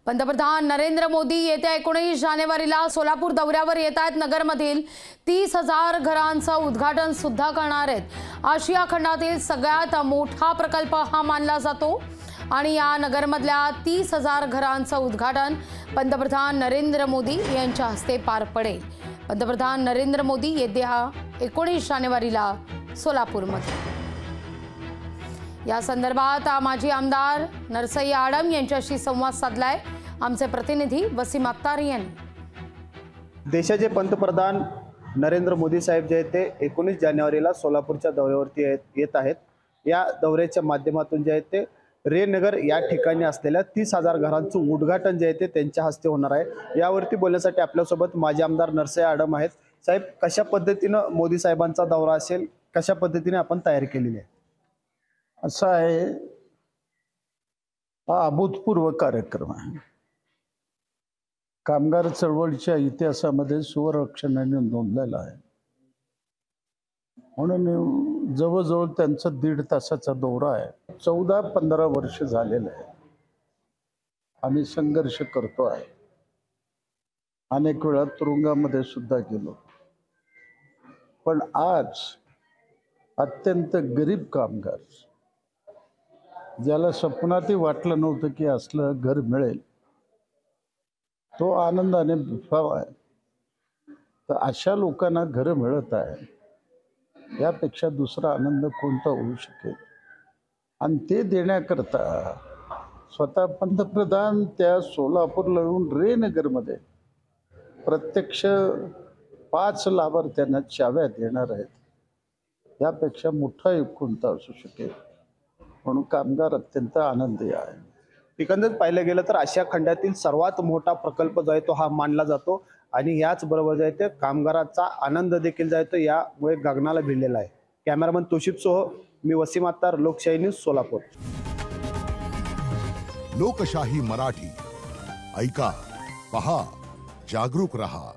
पंतप्रधान नरेंद्र मोदी येत्या 19 जानेवारीला सोलापूर दौऱ्यावर येत आहेत। नगरमधील 30,000 घरांचं उद्घाटन सुद्धा करणार आहेत। आशिया खंडातील सगळ्यात मोठा प्रकल्प हा मानला जातो आणि या नगरमधल्या 30,000 घरांचं उद्घाटन पंतप्रधान नरेंद्र मोदी यांच्या हस्ते पार पडेल। पंतप्रधान नरेंद्र मोदी येत्या 19 जानेवारीला सोलापूरमध्ये। या संदर्भात माजी आमदार नरसई आडम यांच्याशी संवाद साधलाय आमचे प्रतिनिधी वसीम अख्तर यांनी। देशाचे पंतप्रधान नरेंद्र मोदी साहेब जे ते 19 जानेवारीला सोलापूरच्या दौऱ्यावरती येत आहेत। या दौऱ्याच्या माध्यमातून जे आहे ते रेनगर या ठिकाणी असलेल्या 30,000 घरांचं उद्घाटन जे आहे ते त्यांच्या हस्ते होणार आहे। यावरती बोलण्यासाठी आपल्यासोबत माजी आमदार नरसई आडम आहेत। साहेब, कशा पद्धतीने मोदी साहेबांचा दौरा असेल, कशा पद्धतीने आपण तयारी केलेली आहे? असा आहे, हा अभूतपूर्व कार्यक्रम आहे। कामगार चळवळीच्या इतिहासामध्ये सुवर्णअक्षराने नोंदलेला आहे। म्हणून जवळजवळ त्यांचा 1.5 तासाचा दौरा आहे। 14-15 वर्ष झालेलं आहे। आम्ही संघर्ष करतो आहे। अनेक वेळा तुरुंगामध्ये सुद्धा गेलो, पण आज अत्यंत गरीब कामगार, ज्याला स्वप्नातही वाटलं नव्हतं की असलं घर मिळेल, तो आनंदाने भुफावा आहे। तर अशा लोकांना घर मिळत आहे, यापेक्षा दुसरा आनंद कोणता होऊ शकेल? आणि ते देण्याकरता स्वतः पंतप्रधान त्या सोलापूरला येऊन रेनगरमध्ये प्रत्यक्ष 5 लाभार्थ्यांना चाव्या देणार आहेत। यापेक्षा मोठा योग कोणता असू शकेल? म्हणून कामगार अत्यंत आनंदी आहे। एकंदरीत पाहिलं गेलं तर आशिया खंडातील सर्वात मोठा प्रकल्प जो आहे तो हा मानला जातो आणि याच बरोबर जे आहे ते कामगारांचा आनंद देखील जो आहे तो यामुळे गगनाला भिडलेला आहे। कॅमेरामन तोशिबसोह मी वसीम अख्तर, लोकशाही न्यूज, सोलापूर। लोकशाही मराठी, ऐका, पहा, जागरूक रहा।